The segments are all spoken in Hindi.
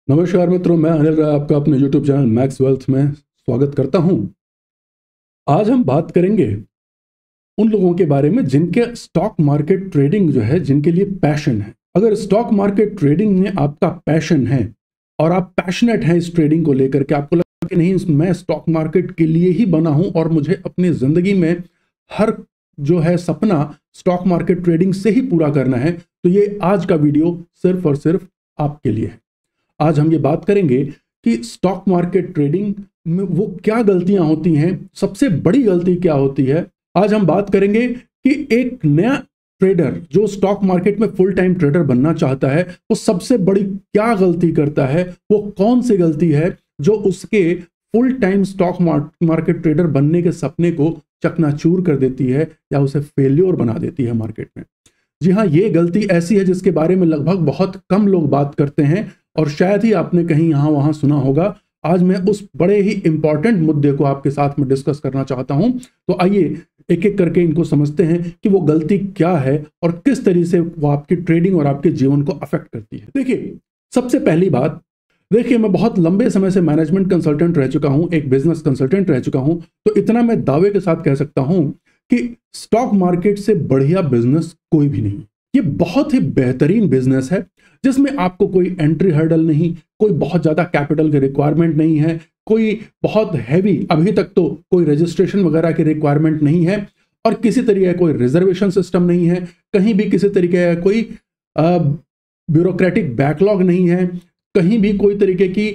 नमस्कार मित्रों, मैं अनिल राय आपका अपने YouTube चैनल मैक्स वेल्थ में स्वागत करता हूं। आज हम बात करेंगे उन लोगों के बारे में जिनके स्टॉक मार्केट ट्रेडिंग जो है, जिनके लिए पैशन है। अगर स्टॉक मार्केट ट्रेडिंग में आपका पैशन है और आप पैशनेट हैं इस ट्रेडिंग को लेकर के, आपको लगता है कि नहीं मैं स्टॉक मार्केट के लिए ही बना हूं और मुझे अपनी ज़िंदगी में हर जो है सपना स्टॉक मार्केट ट्रेडिंग से ही पूरा करना है, तो ये आज का वीडियो सिर्फ और सिर्फ आपके लिए है। आज हम ये बात करेंगे कि स्टॉक मार्केट ट्रेडिंग में वो क्या गलतियां होती हैं, सबसे बड़ी गलती क्या होती है। आज हम बात करेंगे कि एक नया ट्रेडर जो स्टॉक मार्केट में फुल टाइम ट्रेडर बनना चाहता है, वो सबसे बड़ी क्या गलती करता है, वो कौन सी गलती है जो उसके full time stock market trader बनने के सपने को चकनाचूर कर देती है या उसे फेल्योर बना देती है मार्केट में। जी हाँ, ये गलती ऐसी है जिसके बारे में लगभग बहुत कम लोग बात करते हैं और शायद ही आपने कहीं यहाँ वहाँ सुना होगा। आज मैं उस बड़े ही इंपॉर्टेंट मुद्दे को आपके साथ में डिस्कस करना चाहता हूँ। तो आइए एक एक करके इनको समझते हैं कि वो गलती क्या है और किस तरीके से वो आपकी ट्रेडिंग और आपके जीवन को अफेक्ट करती है। देखिए, सबसे पहली बात, देखिए मैं बहुत लंबे समय से मैनेजमेंट कंसल्टेंट रह चुका हूँ, एक बिजनेस कंसल्टेंट रह चुका हूँ, तो इतना मैं दावे के साथ कह सकता हूँ कि स्टॉक मार्केट से बढ़िया बिजनेस कोई भी नहीं। ये बहुत ही बेहतरीन बिजनेस है जिसमें आपको कोई एंट्री हर्डल नहीं, कोई बहुत ज्यादा कैपिटल की रिक्वायरमेंट नहीं है, कोई बहुत हैवी अभी तक तो कोई रजिस्ट्रेशन वगैरह की रिक्वायरमेंट नहीं है और किसी तरीके का कोई रिजर्वेशन सिस्टम नहीं है, कहीं भी किसी तरीके का कोई ब्यूरोक्रेटिक बैकलॉग नहीं है, कहीं भी कोई तरीके की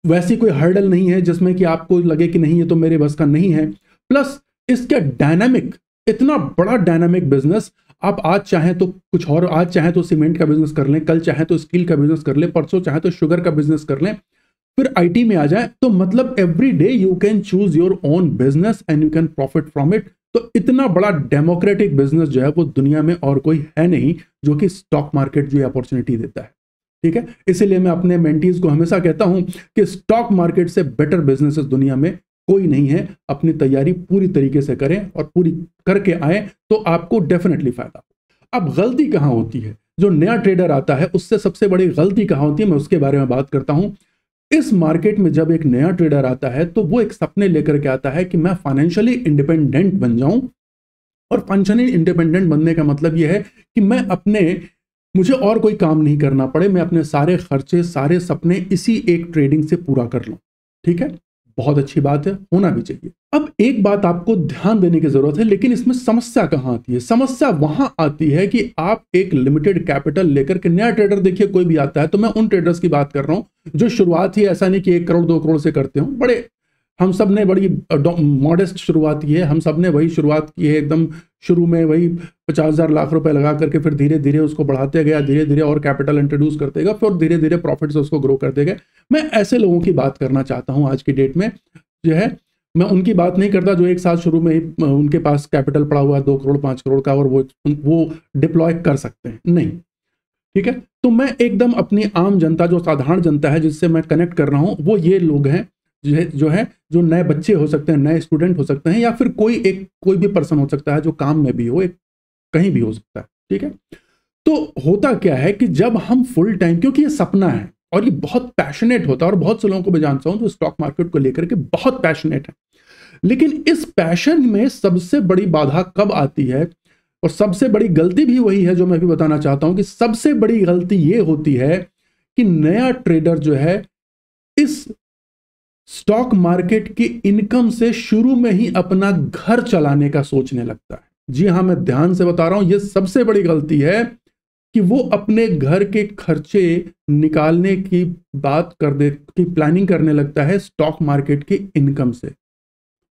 वैसी कोई हर्डल नहीं है जिसमें कि आपको लगे कि नहीं ये तो मेरे बस का नहीं है। प्लस इसका डायनामिक, इतना बड़ा डायनामिक बिजनेस, आप आज चाहें तो कुछ और, आज चाहें तो सीमेंट का बिजनेस कर लें, कल चाहें तो स्टील का बिजनेस कर लें, परसों चाहें तो शुगर का बिजनेस कर लें, फिर आईटी में आ जाए, तो मतलब every day you can choose your own business and you can profit from it. तो इतना बड़ा डेमोक्रेटिक बिजनेस जो है वो दुनिया में और कोई है नहीं जो कि स्टॉक मार्केट जो अपॉर्चुनिटी देता है। ठीक है, इसीलिए मैं अपने मेंटीज को हमेशा कहता हूं कि स्टॉक मार्केट से बेटर बिजनेस दुनिया में कोई नहीं है। अपनी तैयारी पूरी तरीके से करें और पूरी करके आए तो आपको डेफिनेटली फायदा हो। अब गलती कहां होती है, जो नया ट्रेडर आता है उससे सबसे बड़ी गलती कहां होती है, मैं उसके बारे में बात करता हूं। इस मार्केट में जब एक नया ट्रेडर आता है तो वो एक सपने लेकर के आता है कि मैं फाइनेंशियली इंडिपेंडेंट बन जाऊं, और फाइनेंशियली इंडिपेंडेंट बनने का मतलब यह है कि मुझे और कोई काम नहीं करना पड़े, मैं अपने सारे खर्चे, सारे सपने इसी एक ट्रेडिंग से पूरा कर लूं। ठीक है, बहुत अच्छी बात है, होना भी चाहिए। अब एक बात आपको ध्यान देने की जरूरत है, लेकिन इसमें समस्या कहां आती है? समस्या वहां आती है कि आप एक लिमिटेड कैपिटल लेकर के, नया ट्रेडर देखिए कोई भी आता है, तो मैं उन ट्रेडर्स की बात कर रहा हूं जो शुरुआत ही ऐसा नहीं कि 1 करोड़ 2 करोड़ से करते हो, बड़े, हम सब ने बड़ी मॉडेस्ट शुरुआत की है, हम सब ने वही शुरुआत की है, एकदम शुरू में वही 50,000 लाख रुपए लगा करके फिर धीरे धीरे उसको बढ़ाते गया, धीरे धीरे और कैपिटल इंट्रोड्यूस करते गए, फिर धीरे धीरे प्रॉफिट से उसको ग्रो करते गए। मैं ऐसे लोगों की बात करना चाहता हूं आज की डेट में, जो है मैं उनकी बात नहीं करता जो एक साथ शुरू में ही उनके पास कैपिटल पड़ा हुआ है 2 करोड़ 5 करोड़ का और वो डिप्लॉय कर सकते हैं, नहीं। ठीक है, तो मैं एकदम अपनी आम जनता, जो साधारण जनता है जिससे मैं कनेक्ट कर रहा हूं, वो ये लोग हैं जो नए बच्चे हो सकते हैं, नए स्टूडेंट हो सकते हैं, या फिर कोई भी पर्सन हो सकता है जो काम में भी हो, एक कहीं भी हो सकता है। ठीक है, तो होता क्या है कि जब हम फुल टाइम, क्योंकि ये सपना है और ये बहुत पैशनेट होता है, और बहुत से लोगों को मैं जानता हूं जो स्टॉक मार्केट को लेकर के बहुत पैशनेट है, लेकिन इस पैशन में सबसे बड़ी बाधा कब आती है, और सबसे बड़ी गलती भी वही है जो मैं भी बताना चाहता हूं कि सबसे बड़ी गलती ये होती है कि नया ट्रेडर जो है इस स्टॉक मार्केट की इनकम से शुरू में ही अपना घर चलाने का सोचने लगता है। जी हां, मैं ध्यान से बता रहा हूं, यह सबसे बड़ी गलती है कि वो अपने घर के खर्चे निकालने की प्लानिंग करने लगता है स्टॉक मार्केट की इनकम से।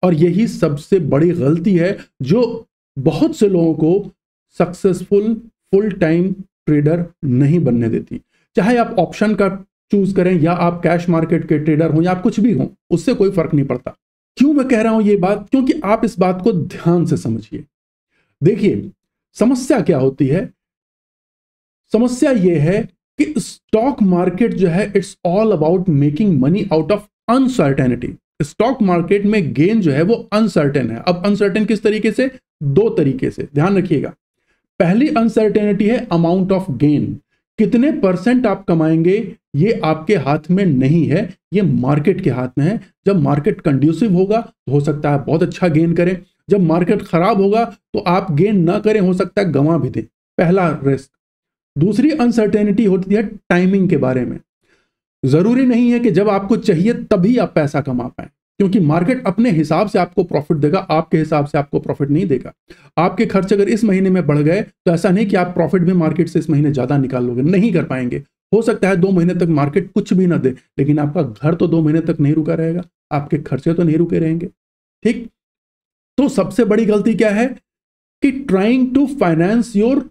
और यही सबसे बड़ी गलती है जो बहुत से लोगों को सक्सेसफुल फुल टाइम ट्रेडर नहीं बनने देती। चाहे आप ऑप्शन का चूज करें या आप कैश मार्केट के ट्रेडर हो या आप कुछ भी हो, उससे कोई फर्क नहीं पड़ता। क्यों मैं कह रहा हूं ये बात? क्योंकि आप इस बात को ध्यान से समझिए। देखिए, समस्या क्या होती है? समस्या यह है कि स्टॉक मार्केट जो है, it's all about making money out of uncertainty. Stock market में गेन जो है वो अनसर्टेन है। अब अनसर्टेन किस तरीके से? 2 तरीके से, ध्यान रखिएगा। पहली अनसर्टेनिटी है अमाउंट ऑफ गेन, कितने परसेंट आप कमाएंगे ये आपके हाथ में नहीं है, ये मार्केट के हाथ में है। जब मार्केट कंड्यूसिव होगा तो हो सकता है बहुत अच्छा गेन करें, जब मार्केट खराब होगा तो आप गेन ना करें, हो सकता है गंवा भी दें। पहला रिस्क। दूसरी अनसर्टेनिटी होती है टाइमिंग के बारे में। जरूरी नहीं है कि जब आपको चाहिए तभी आप पैसा कमा पाए, क्योंकि मार्केट अपने हिसाब से आपको प्रॉफिट देगा, आपके हिसाब से आपको प्रॉफिट नहीं देगा। आपके खर्च अगर इस महीने में बढ़ गए तो ऐसा नहीं कि आप प्रॉफिट भी मार्केट से इस महीने ज्यादा निकाल लोगे, नहीं कर पाएंगे। हो सकता है 2 महीने तक मार्केट कुछ भी ना दे, लेकिन आपका घर तो 2 महीने तक नहीं रुका रहेगा, आपके खर्चे तो नहीं रुके रहेंगे। ठीक, तो सबसे बड़ी गलती क्या है कि trying to finance your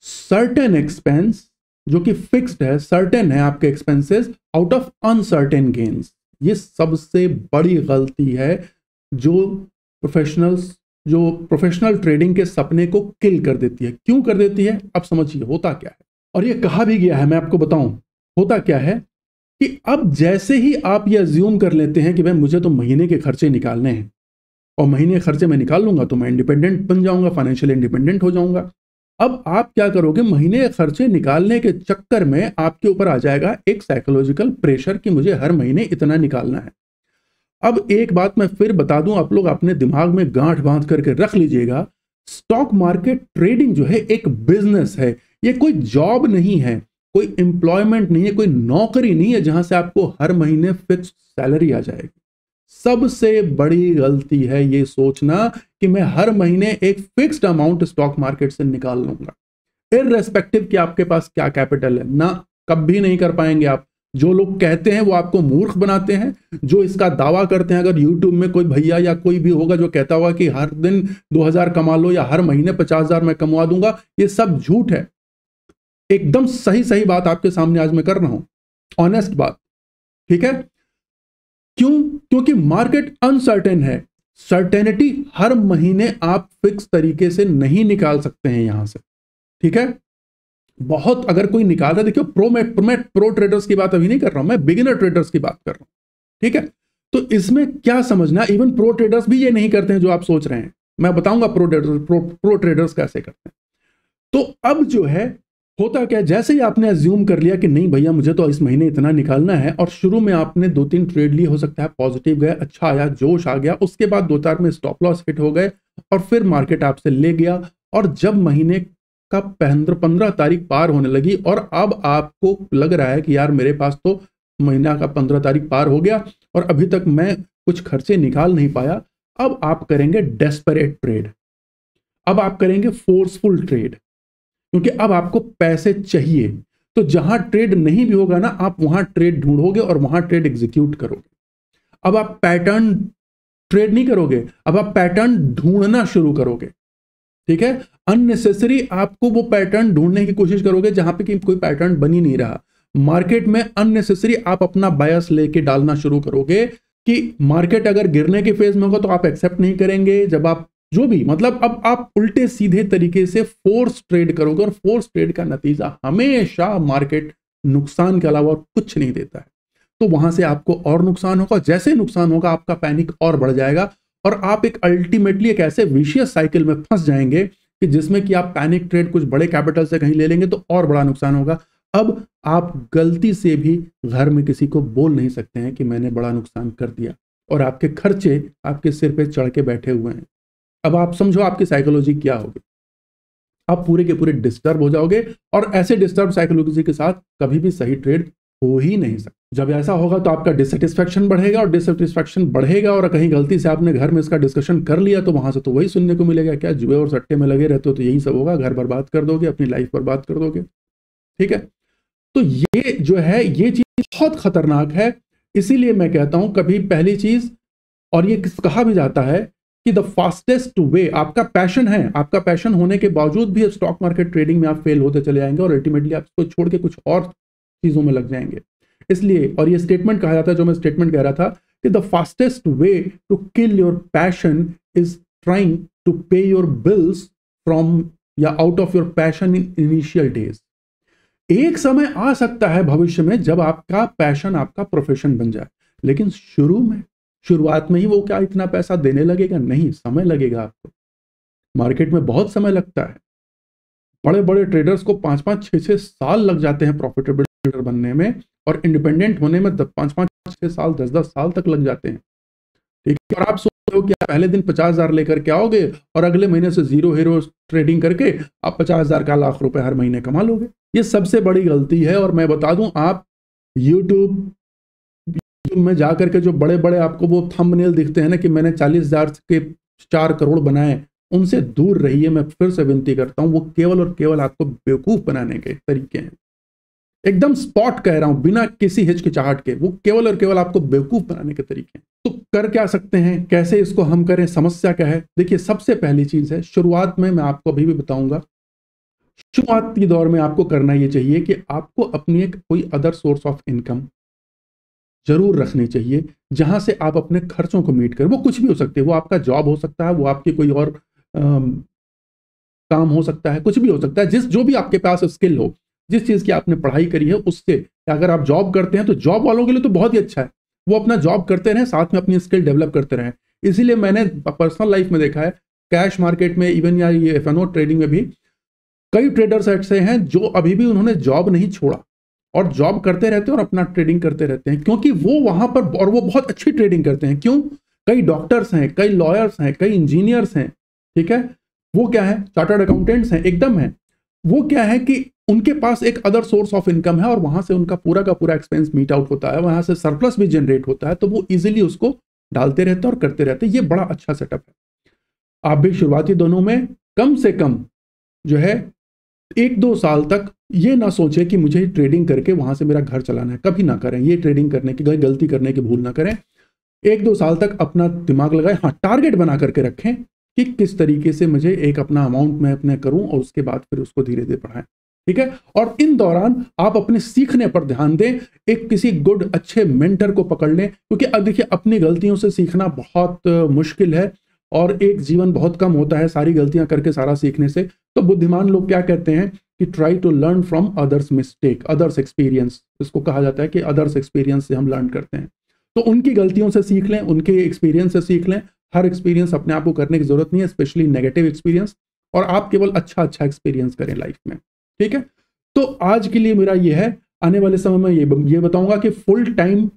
certain expense, जो कि फिक्स्ड है, सर्टेन है आपके expenses, out of uncertain gains. ये सबसे बड़ी गलती है जो प्रोफेशनल ट्रेडिंग के सपने को किल कर देती है। क्यों कर देती है, अब समझिए होता क्या है। और ये कहा भी गया है, मैं आपको बताऊं होता क्या है कि अब जैसे ही आप ये अज्यूम कर लेते हैं कि भाई मुझे तो महीने के खर्चे निकालने हैं और महीने के खर्चे मैं निकाल लूंगा तो मैं इंडिपेंडेंट बन जाऊंगा, फाइनेंशियल इंडिपेंडेंट हो जाऊंगा। अब आप क्या करोगे, महीने के खर्चे निकालने के चक्कर में आपके ऊपर आ जाएगा एक साइकोलॉजिकल प्रेशर कि मुझे हर महीने इतना निकालना है। अब एक बात मैं फिर बता दूं, आप लोग अपने दिमाग में गांठ बांध करके रख लीजिएगा, स्टॉक मार्केट ट्रेडिंग जो है एक बिजनेस है, ये कोई जॉब नहीं है, कोई एम्प्लॉयमेंट नहीं है, कोई नौकरी नहीं है जहां से आपको हर महीने फिक्स सैलरी आ जाएगी। सबसे बड़ी गलती है ये सोचना कि मैं हर महीने एक फिक्स्ड अमाउंट स्टॉक मार्केट से निकाल लूंगा, इररेस्पेक्टिव कि आपके पास क्या कैपिटल है ना। कभी नहीं कर पाएंगे आप। जो लोग कहते हैं वो आपको मूर्ख बनाते हैं, जो इसका दावा करते हैं। अगर यूट्यूब में कोई भैया या कोई भी होगा जो कहता होगा कि हर दिन 2000 कमा लो या हर महीने 50,000 मैं कमा दूंगा, ये सब झूठ है। एकदम सही सही बात आपके सामने आज मैं कर रहा हूं, ऑनेस्ट बात, ठीक है। क्यों? क्योंकि मार्केट अनसर्टेन है। सर्टेनिटी हर महीने आप फिक्स तरीके से नहीं निकाल सकते हैं यहां से, ठीक है। बहुत अगर कोई निकाल रहा है, देखियो प्रो ट्रेडर्स की बात अभी नहीं कर रहा हूं मैं, बिगिनर ट्रेडर्स की बात कर रहा हूं, ठीक है। तो इसमें क्या समझना, इवन प्रो ट्रेडर्स भी ये नहीं करते हैं जो आप सोच रहे हैं। मैं बताऊंगा प्रो ट्रेडर्स कैसे करते हैं। तो अब जो है होता क्या, जैसे ही आपने अज्यूम कर लिया कि नहीं भैया मुझे तो इस महीने इतना निकालना है, और शुरू में आपने 2-3 ट्रेड लिए, हो सकता है पॉजिटिव गए, अच्छा आया, जोश आ गया, उसके बाद 2-4 में स्टॉप लॉस हिट हो गए और फिर मार्केट आपसे ले गया। और जब महीने का 15 तारीख पार होने लगी और अब आपको लग रहा है कि यार मेरे पास तो महीना का 15 तारीख पार हो गया और अभी तक मैं कुछ खर्चे निकाल नहीं पाया, अब आप करेंगे डेस्परेट ट्रेड, अब आप करेंगे फोर्सफुल ट्रेड, क्योंकि अब आपको पैसे चाहिए। तो जहां ट्रेड नहीं भी होगा ना, आप वहां ट्रेड ढूंढोगे और वहां ट्रेड एग्जीक्यूट करोगे। अब आप पैटर्न ट्रेड नहीं करोगे, अब आप पैटर्न ढूंढना शुरू करोगे, ठीक है। अननेसेसरी आपको वो पैटर्न ढूंढने की कोशिश करोगे जहां पे कि कोई पैटर्न बन ही नहीं रहा। मार्केट में अननेसेसरी आप अपना बायस लेके डालना शुरू करोगे कि मार्केट अगर गिरने के फेज में होगा तो आप एक्सेप्ट नहीं करेंगे। जब आप जो भी मतलब अब आप उल्टे सीधे तरीके से फोर्स ट्रेड करोगे, और फोर्स ट्रेड का नतीजा हमेशा मार्केट नुकसान के अलावा और कुछ नहीं देता है। तो वहां से आपको और नुकसान होगा, जैसे नुकसान होगा आपका पैनिक और बढ़ जाएगा और आप एक अल्टीमेटली एक ऐसे विशियस साइकिल में फंस जाएंगे कि जिसमें कि आप पैनिक ट्रेड कुछ बड़े कैपिटल से कहीं ले लेंगे तो और बड़ा नुकसान होगा। अब आप गलती से भी घर में किसी को बोल नहीं सकते हैं कि मैंने बड़ा नुकसान कर दिया, और आपके खर्चे आपके सिर पे चढ़ के बैठे हुए हैं। अब आप समझो आपकी साइकोलॉजी क्या होगी, आप पूरे के पूरे डिस्टर्ब हो जाओगे, और ऐसे डिस्टर्ब साइकोलॉजी के साथ कभी भी सही ट्रेड हो ही नहीं सकता। जब ऐसा होगा तो आपका डिससेटिस्फैक्शन बढ़ेगा, और डिससेटिस्फैक्शन बढ़ेगा और कहीं गलती से आपने घर में इसका डिस्कशन कर लिया तो वहां से तो वही सुनने को मिलेगा, क्या जुए और सट्टे में लगे रहते हो तो यही सब होगा, घर बर्बाद कर दोगे, अपनी लाइफ बर्बाद कर दोगे, ठीक है। तो ये जो है ये चीज बहुत खतरनाक है। इसीलिए मैं कहता हूं कभी पहली चीज, और ये कहा भी जाता है कि द फास्टेस्ट वे, आपका पैशन है, आपका पैशन होने के बावजूद भी स्टॉक मार्केट ट्रेडिंग में आप फेल होते चले जाएंगे और अल्टीमेटली आप इसको छोड़ के कुछ और चीजों में लग जाएंगे। इसलिए, और ये स्टेटमेंट कहा जाता है जो मैं स्टेटमेंट कह रहा था कि the fastest way to kill your passion is trying to pay your bills from या out of your passion in initial days. एक समय आ सकता है भविष्य में जब आपका पैशन आपका प्रोफेशन बन जाए, लेकिन शुरुआत में ही वो क्या इतना पैसा देने लगेगा? नहीं, समय लगेगा आपको। मार्केट में बहुत समय लगता है। बड़े बड़े ट्रेडर्स को 5-5, 6-6 साल लग जाते हैं प्रॉफिटेबल ट्रेडर बनने में, और इंडिपेंडेंट होने में 5-5, 6 साल, 10-10 साल तक लग जाते हैं। ठीक है, और आप सोचते हो कि आप पहले दिन 50,000 लेकर के आओगे और अगले महीने से जीरो हीरो ट्रेडिंग करके आप 50,000 का लाख रुपए हर महीने कमा लोगे। ये सबसे बड़ी गलती है। और मैं बता दूं, आप यूट्यूब में जाकर के जो बड़े बड़े आपको वो थंबनेल दिखते हैं ना कि मैंने 40,000 के 4 करोड़ बनाए, उनसे दूर रहिए। मैं फिर से विनती करता हूं, वो केवल और केवल आपको बेवकूफ बनाने के तरीके हैं। एकदम स्पॉट कह रहा हूं, बिना किसी हिचकिचाहट के, वो केवल और केवल आपको बेवकूफ बनाने के तरीके हैं। तो कर क्या सकते हैं, कैसे इसको हम करें, समस्या क्या है? देखिए, सबसे पहली चीज है, शुरुआत में मैं आपको अभी भी बताऊंगा, शुरुआती दौर में आपको करना ये चाहिए कि आपको अपनी एक कोई अदर सोर्स ऑफ इनकम जरूर रखनी चाहिए, जहां से आप अपने खर्चों को मीट करें। वो कुछ भी हो सकती है, वो आपका जॉब हो सकता है, वो आपकी कोई और काम हो सकता है, कुछ भी हो सकता है। जो भी आपके पास स्किल हो, जिस चीज की आपने पढ़ाई करी है उससे, अगर आप जॉब करते हैं तो जॉब वालों के लिए तो बहुत ही अच्छा है, वो अपना जॉब करते रहें, साथ में अपनी स्किल डेवलप करते रहें। इसीलिए मैंने पर्सनल लाइफ में देखा है, कैश मार्केट में इवन या ये एफएनओ ट्रेडिंग में भी कई ट्रेडर्स ऐसे हैं जो अभी भी उन्होंने जॉब नहीं छोड़ा और जॉब करते रहते हैं और अपना ट्रेडिंग करते रहते हैं, क्योंकि वो वहां पर, और वो बहुत अच्छी ट्रेडिंग करते हैं। क्यों? कई डॉक्टर्स हैं, कई लॉयर्स हैं, कई इंजीनियर्स हैं, ठीक है, वो क्या है, चार्टर्ड अकाउंटेंट्स हैं, एकदम है। वो क्या है कि उनके पास एक अदर सोर्स ऑफ इनकम है और वहां से उनका पूरा का पूरा एक्सपेंस मीट आउट होता है, वहां से सरप्लस भी जनरेट होता है, तो वो इजीली उसको डालते रहते हैं और करते रहते हैं। ये बड़ा अच्छा सेटअप है। आप भी शुरुआती दोनों में कम से कम जो है 1-2 साल तक ये ना सोचे कि मुझे ट्रेडिंग करके वहां से मेरा घर चलाना है, कभी ना करें। ये ट्रेडिंग करने की गलती करने की भूल ना करें। 1-2 साल तक अपना दिमाग लगाएं, हाँ, टारगेट बना करके रखें कि किस तरीके से मुझे एक अपना अमाउंट मैं अपने करूं और उसके बाद फिर उसको धीरे धीरे बढ़ाएं, ठीक है। और इन दौरान आप अपने सीखने पर ध्यान दें, एक किसी गुड अच्छे मेंटर को पकड़ लें, क्योंकि अब देखिए, अपनी गलतियों से सीखना बहुत मुश्किल है और एक जीवन बहुत कम होता है सारी गलतियां करके सारा सीखने से। तो बुद्धिमान लोग क्या कहते हैं कि try to learn from others mistake, others experience, इसको कहा जाता है कि अदर्स एक्सपीरियंस से हम लर्न करते हैं। तो उनकी गलतियों से सीख लें, उनके एक्सपीरियंस से सीख लें। हर एक्सपीरियंस अपने आप को करने की जरूरत नहीं है, स्पेशली नेगेटिव एक्सपीरियंस, और आप केवल अच्छा अच्छा एक्सपीरियंस करें लाइफ में, ठीक है। तो आज के लिए मेरा ये है, आने वाले समय में ये बताऊंगा कि फुल टाइम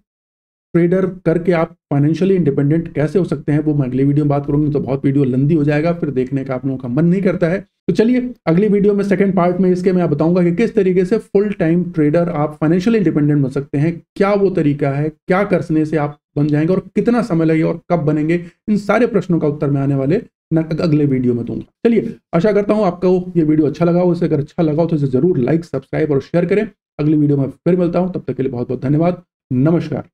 ट्रेडर करके आप फाइनेंशियली इंडिपेंडेंट कैसे हो सकते हैं, वो मैं अगली वीडियो में बात करूंगी, तो बहुत वीडियो लंबी हो जाएगा, फिर देखने का आप लोगों का मन नहीं करता है। तो चलिए, अगली वीडियो में सेकंड पार्ट में इसके मैं बताऊंगा कि किस तरीके से फुल टाइम ट्रेडर आप फाइनेंशियली इंडिपेंडेंट बन सकते हैं, क्या वो तरीका है, क्या करने से आप बन जाएंगे और कितना समय लगेगा और कब बनेंगे। इन सारे प्रश्नों का उत्तर मैं आने वाले अगले वीडियो में दूंगा। चलिए, आशा करता हूं आपको ये वीडियो अच्छा लगा हो। इसे अगर अच्छा लगा हो तो इसे जरूर लाइक, सब्सक्राइब और शेयर करें। अगली वीडियो में फिर मिलता हूं, तब तक के लिए बहुत बहुत धन्यवाद। नमस्कार।